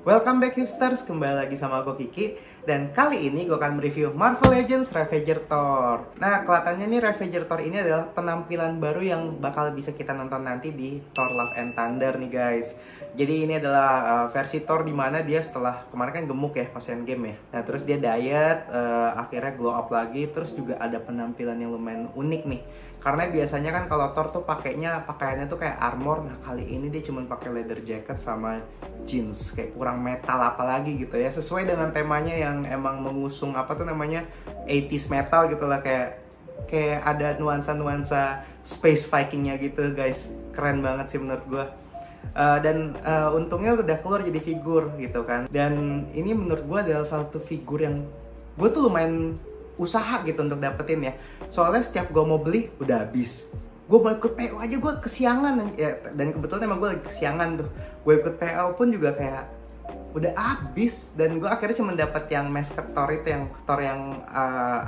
Welcome back hipsters, kembali lagi sama gue Kiki. Dan kali ini gue akan mereview Marvel Legends Ravager Thor. Nah, kelihatannya nih Ravager Thor ini adalah penampilan baru yang bakal bisa kita nonton nanti di Thor Love and Thunder nih guys. Jadi ini adalah versi Thor dimana dia setelah kemarin kan gemuk ya pas Endgame ya. Nah terus dia diet, akhirnya glow up lagi. Terus juga ada penampilan yang lumayan unik nih. Karena biasanya kan kalau Thor tuh pakaiannya tuh kayak armor. Nah kali ini dia cuma pakai leather jacket sama jeans, kayak kurang metal apalagi gitu ya. Sesuai dengan temanya yang emang mengusung apa tuh namanya 80s metal gitu lah, kayak ada nuansa-nuansa space Vikingnya gitu guys. Keren banget sih menurut gue. Untungnya udah keluar jadi figur gitu kan. Dan ini menurut gue adalah salah satu figur yang gue tuh lumayan usaha gitu untuk dapetin ya. Soalnya setiap gue mau beli udah habis. Gue mau ikut PO aja gue kesiangan ya. Dan kebetulan emang gue lagi kesiangan tuh. Gue ikut PO pun juga kayak udah habis. Dan gue akhirnya cuma dapet yang masker Thor itu, yang Thor yang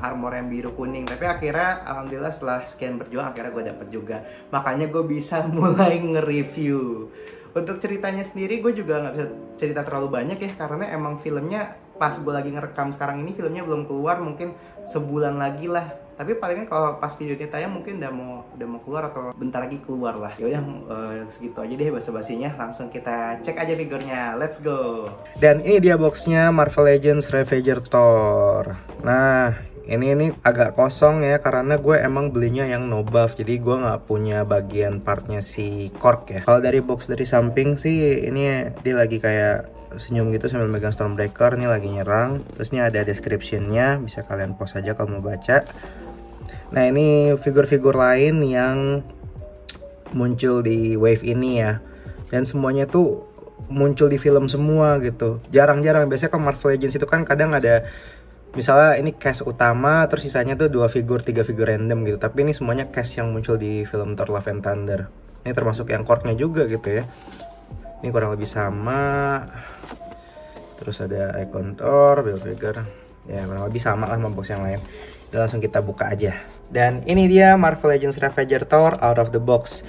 armor yang biru kuning. Tapi akhirnya alhamdulillah setelah sekian berjuang akhirnya gue dapet juga. Makanya gue bisa mulai nge-review. Untuk ceritanya sendiri gue juga nggak bisa cerita terlalu banyak ya, karena emang filmnya pas gue lagi ngerekam sekarang ini filmnya belum keluar, mungkin sebulan lagi lah. Tapi palingan kalau pas video ini tayang mungkin udah mau keluar atau bentar lagi keluar lah. Ya udah segitu aja deh basa-basinya, langsung kita cek aja figurnya. Let's go. Dan ini dia boxnya Marvel Legends Ravager Thor. Nah ini agak kosong ya, karena gue emang belinya yang no buff, jadi gue nggak punya bagian partnya si Korg ya. Kalau dari box dari samping sih ini dia lagi kayak senyum gitu sambil megang Stormbreaker, ini lagi nyerang. Terus ini ada description-nya, bisa kalian pause aja kalau mau baca. Nah ini figur-figur lain yang muncul di wave ini ya, dan semuanya tuh muncul di film semua gitu. Jarang-jarang, biasanya kalau Marvel Legends itu kan kadang ada misalnya ini cast utama, terus sisanya tuh 2 figur, 3 figur random gitu. Tapi ini semuanya cast yang muncul di film Thor Love and Thunder. Ini termasuk yang Korgnya juga gitu ya. Ini kurang lebih sama. Terus ada icon Thor, build figure. Ya kurang lebih sama lah sama box yang lain. Udah, langsung kita buka aja. Dan ini dia Marvel Legends Ravager Thor out of the box.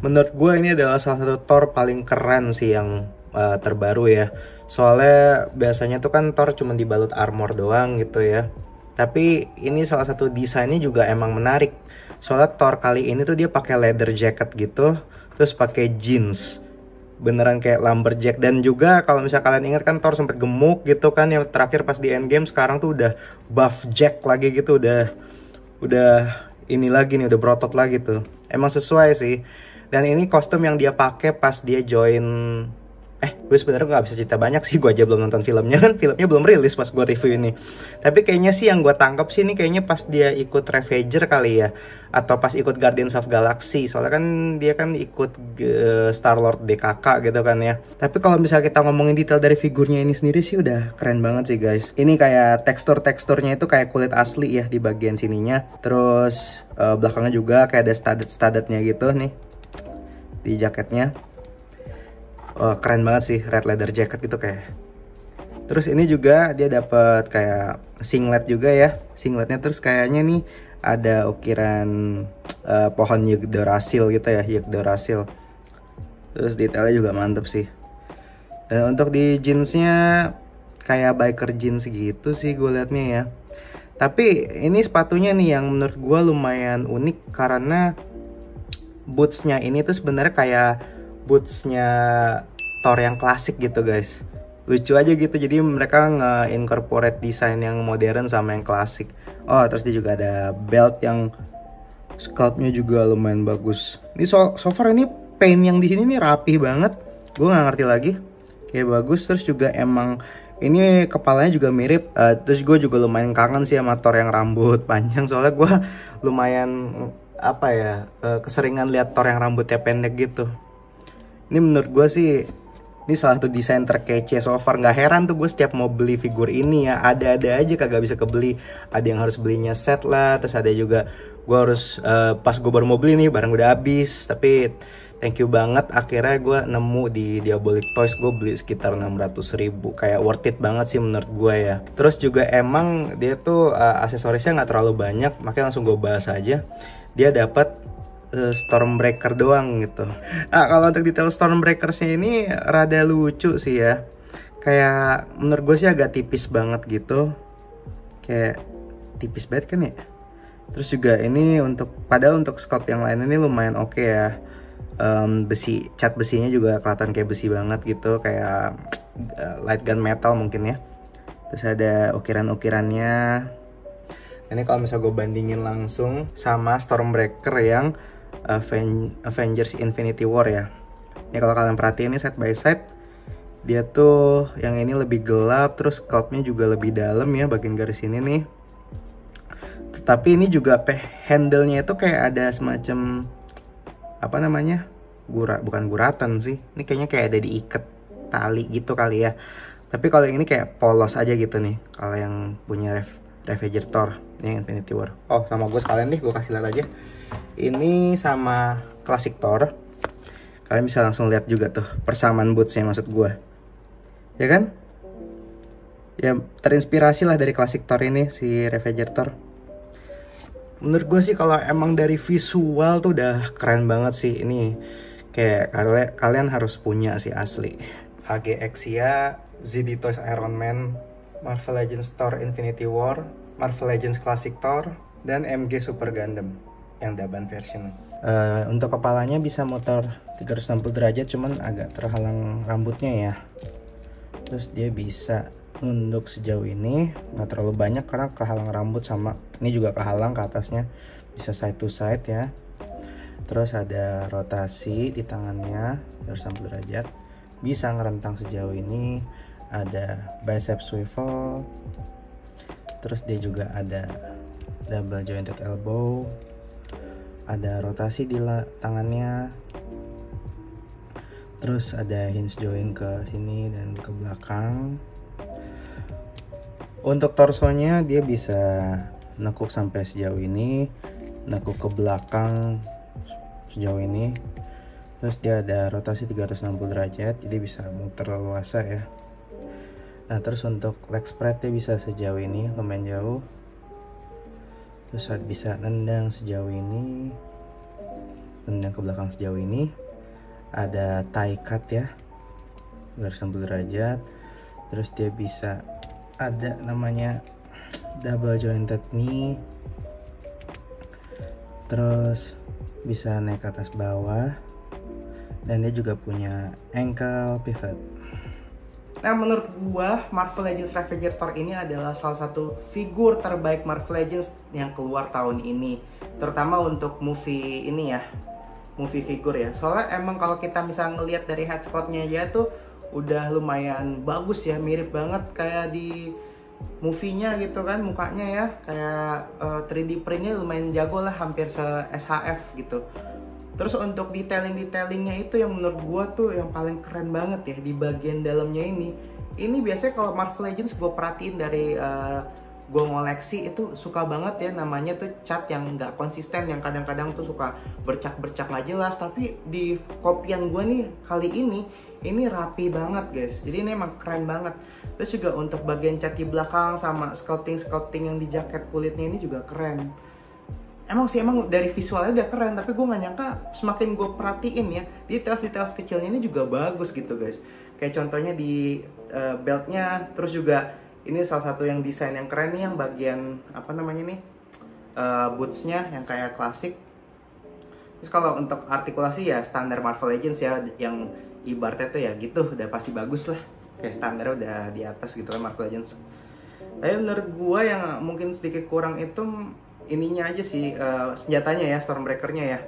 Menurut gue ini adalah salah satu Thor paling keren sih yang terbaru ya. Soalnya biasanya tuh kan Thor cuma dibalut armor doang gitu ya. Tapi ini salah satu desainnya juga emang menarik. Soalnya Thor kali ini tuh dia pakai leather jacket gitu, terus pakai jeans. Beneran kayak lumberjack. Dan juga kalau misalnya kalian ingat kan Thor sempet gemuk gitu kan, yang terakhir pas di Endgame. Sekarang tuh udah buff jack lagi gitu, udah ini lagi nih, udah berotot lagi tuh. Emang sesuai sih. Dan ini kostum yang dia pakai pas dia join. Gue sebenarnya nggak bisa cerita banyak sih, gue aja belum nonton filmnya kan, filmnya belum rilis pas gue review ini. Tapi kayaknya sih yang gue tangkap sih ini kayaknya pas dia ikut Ravager kali ya, atau pas ikut Guardians of Galaxy. Soalnya kan dia kan ikut Star-Lord DKK gitu kan ya. Tapi kalau misalnya kita ngomongin detail dari figurnya ini sendiri sih udah keren banget sih guys. Ini kayak teksturnya itu kayak kulit asli ya di bagian sininya. Terus belakangnya juga kayak ada studded-studdednya gitu nih di jaketnya. Oh, keren banget sih, red leather jacket gitu kayak. Terus ini juga dia dapat kayak singlet juga ya. Singletnya terus kayaknya nih ada ukiran pohon Yggdrasil gitu ya, Yggdrasil. Terus detailnya juga mantep sih. Dan untuk di jeansnya kayak biker jeans gitu sih gue liatnya ya. Tapi ini sepatunya nih yang menurut gue lumayan unik, karena bootsnya ini tuh sebenarnya kayak bootsnya Thor yang klasik gitu guys. Lucu aja gitu, jadi mereka nge-incorporate desain yang modern sama yang klasik. Oh terus dia juga ada belt yang sculptnya juga lumayan bagus. Ini so far ini paint yang di sini nih rapih banget. Gue nggak ngerti lagi, kayak bagus. Terus juga emang ini kepalanya juga mirip. Terus gue juga lumayan kangen sih sama Thor yang rambut panjang. Soalnya gue lumayan keseringan lihat Thor yang rambutnya pendek gitu. Ini menurut gue sih ini salah satu desain terkece so far. Nggak heran tuh gue setiap mau beli figur ini ya, ada aja kagak bisa kebeli. Ada yang harus belinya set lah. Terus ada juga gue harus pas gue baru mau beli nih barang udah habis. Tapi thank you banget, akhirnya gue nemu di Diabolic Toys. Gue beli sekitar 600.000. Kayak worth it banget sih menurut gue ya. Terus juga emang dia tuh aksesorisnya nggak terlalu banyak, makanya langsung gue bahas aja. Dia dapat Stormbreaker doang gitu. Kalau untuk detail Stormbreakersnya ini rada lucu sih ya. kayak menurut gue sih agak tipis banget gitu, kayak tipis banget kan ya. Terus juga ini padahal untuk sculpt yang lain ini lumayan oke ya. Besi, cat besinya juga kelihatan kayak besi banget gitu, kayak light gun metal mungkin ya. Terus ada ukiran-ukirannya. Ini kalau misalnya gue bandingin langsung sama Stormbreaker yang Avengers Infinity War ya. Ini kalau kalian perhatiin ini side by side, dia tuh yang ini lebih gelap, terus sculptnya juga lebih dalam ya bagian garis ini nih. Tetapi ini juga handle-nya itu kayak ada semacam apa namanya, bukan guratan sih, ini kayaknya kayak ada diikat tali gitu kali ya. Tapi kalau yang ini kayak polos aja gitu nih, kalau yang punya Ravager Thor yang Infinity War. Oh, sama gue sekalian nih, gue kasih lihat aja. Ini sama Classic Thor. Kalian bisa langsung lihat juga tuh persamaan bootsnya maksud gue, ya kan? Ya terinspirasi lah dari Classic Thor ini si Ravager Thor. Menurut gue sih kalau emang dari visual tuh udah keren banget sih ini. Kayak kalian harus punya sih asli. HGXia, ZD Toys Iron Man, Marvel Legends Thor Infinity War, Marvel Legends Classic Thor, dan MG Super Gundam yang Daban version. Untuk kepalanya bisa muter 360 derajat, cuman agak terhalang rambutnya ya. Terus dia bisa nunduk sejauh ini, nggak terlalu banyak karena kehalang rambut, sama ini juga kehalang ke atasnya, bisa side to side ya. Terus ada rotasi di tangannya 360 derajat, bisa ngerentang sejauh ini, ada bicep swivel. Terus dia juga ada double jointed elbow, ada rotasi di tangannya. Terus ada hinge joint ke sini dan ke belakang. Untuk torsonya dia bisa nekuk sampai sejauh ini, nekuk ke belakang sejauh ini. Terus dia ada rotasi 360 derajat, jadi bisa muter leluasa ya. Nah, terus untuk leg spread dia bisa sejauh ini, lumayan jauh. Terus bisa nendang sejauh ini, nendang ke belakang sejauh ini. Ada tie cut ya, 360 derajat. Terus dia bisa ada namanya double jointed knee. Terus bisa naik ke atas bawah, dan dia juga punya ankle pivot. Nah, menurut gua Marvel Legends Ravager Thor ini adalah salah satu figur terbaik Marvel Legends yang keluar tahun ini, terutama untuk movie ini ya, movie figur ya. Soalnya emang kalau kita misalnya ngelihat dari head sculpt-nya aja tuh udah lumayan bagus ya, mirip banget kayak di movie-nya gitu kan mukanya ya, kayak 3D print-nya lumayan jago lah, hampir se-SHF gitu. Terus untuk detailing-detailingnya itu yang menurut gua tuh yang paling keren banget ya di bagian dalamnya ini. Ini biasanya kalau Marvel Legends gue perhatiin dari gue ngoleksi itu suka banget ya, namanya tuh cat yang nggak konsisten, yang kadang-kadang tuh suka bercak-bercak nggak jelas. Tapi di kopian gue nih kali ini rapi banget guys, jadi ini emang keren banget. Terus juga untuk bagian cat di belakang sama sculpting yang di jaket kulitnya ini juga keren. Emang dari visualnya udah keren, tapi gue nggak nyangka semakin gue perhatiin ya, detail-detail kecilnya ini juga bagus gitu guys. Kayak contohnya di beltnya, terus juga ini salah satu yang desain yang keren nih, yang bagian apa namanya nih, bootsnya yang kayak klasik. Terus kalau untuk artikulasi ya standar Marvel Legends ya, yang ibaratnya tuh ya gitu udah pasti bagus lah, kayak standar udah di atas gitu kan Marvel Legends. Tapi menurut gua yang mungkin sedikit kurang itu ininya aja sih, senjatanya ya, Stormbreaker-nya ya.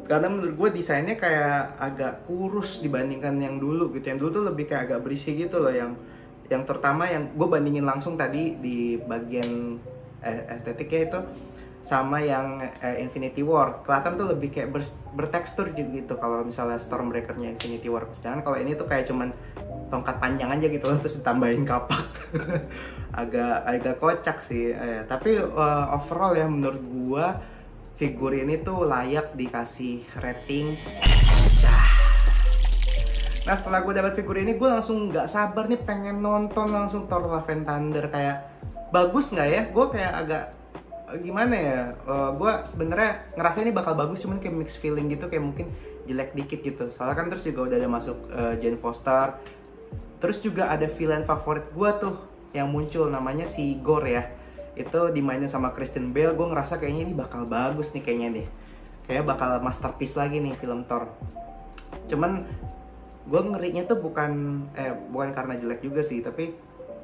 Karena menurut gua desainnya kayak agak kurus dibandingkan yang dulu gitu. Yang dulu tuh lebih kayak agak berisi gitu loh, yang terutama yang gue bandingin langsung tadi di bagian estetiknya itu sama yang Infinity War, kelihatan tuh lebih kayak bertekstur gitu kalau misalnya Stormbreaker-nya Infinity War. Sedangkan kalau ini tuh kayak cuman tongkat panjang aja gitu loh, terus ditambahin kapak. agak kocak sih, tapi overall ya menurut gua figur ini tuh layak dikasih rating. Nah, setelah gue dapat figur ini, gue langsung nggak sabar nih pengen nonton langsung Thor Love and Thunder. Kayak bagus nggak ya? Gue kayak agak gimana ya? Gue sebenarnya ngerasa ini bakal bagus, cuman kayak mixed feeling gitu, kayak mungkin jelek dikit gitu. Soalnya kan terus juga udah ada masuk Jane Foster, Terus juga ada villain favorit gue tuh yang muncul, namanya si Gore ya. Itu dimainin sama Christian Bale. Gue ngerasa kayaknya ini bakal bagus nih kayaknya nih. Kayak bakal masterpiece lagi nih film Thor. Cuman gue ngerinya tuh bukan karena jelek juga sih, tapi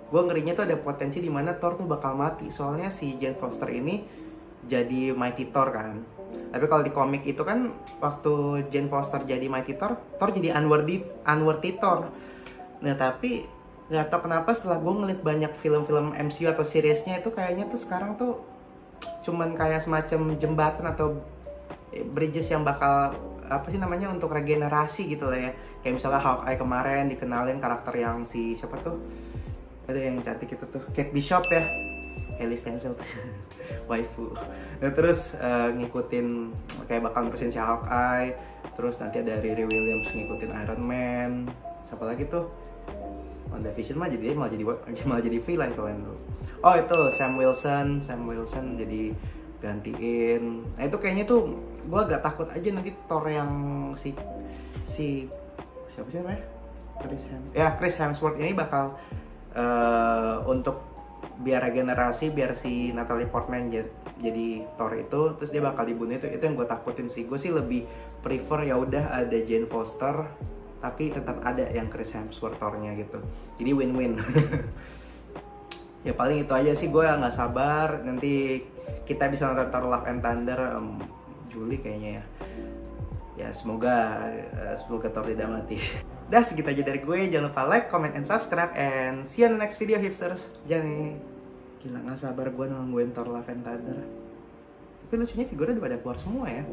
gue ngerinya tuh ada potensi dimana Thor tuh bakal mati. Soalnya si Jane Foster ini jadi Mighty Thor kan. Tapi kalau di komik itu kan waktu Jane Foster jadi Mighty Thor, Thor jadi unworthy Thor. Nah tapi nggak tau kenapa setelah gue ngeliat banyak film-film MCU atau seriesnya itu kayaknya tuh sekarang tuh cuman kayak semacam jembatan atau bridges yang bakal apa sih namanya untuk regenerasi gitu lah ya. Kayak misalnya Hawkeye kemarin dikenalin karakter yang si siapa tuh, ada yang cantik itu tuh, Kate Bishop ya, Hailey Steinfeld waifu. Nah terus ngikutin kayak bakal nerusin si Hawkeye. Terus nanti ada Riri Williams ngikutin Iron Man. Siapa lagi tuh, WandaVision mah malah jadi villain kalian dulu. Oh itu Sam Wilson jadi gantiin. Nah itu kayaknya tuh gue agak takut aja nanti Thor yang si siapa sih namanya, Chris Hemsworth ini bakal untuk biar regenerasi, biar si Natalie Portman jadi Thor itu, terus dia bakal dibunuh. Itu yang gue takutin sih. Gue sih lebih prefer ya udah ada Jane Foster tapi tetap ada yang Chris Hemsworth Thor-nya gitu, jadi win-win. Ya paling itu aja sih, gue nggak sabar nanti kita bisa nonton Thor Love and Thunder Juli kayaknya ya. Ya semoga Thor tidak mati. Dah segitu aja dari gue, jangan lupa like, comment, and subscribe, and see you on the next video hipsters. Jangan gila, nggak sabar gue nungguin Thor Love and Thunder. Tapi lucunya figurnya udah pada keluar semua ya.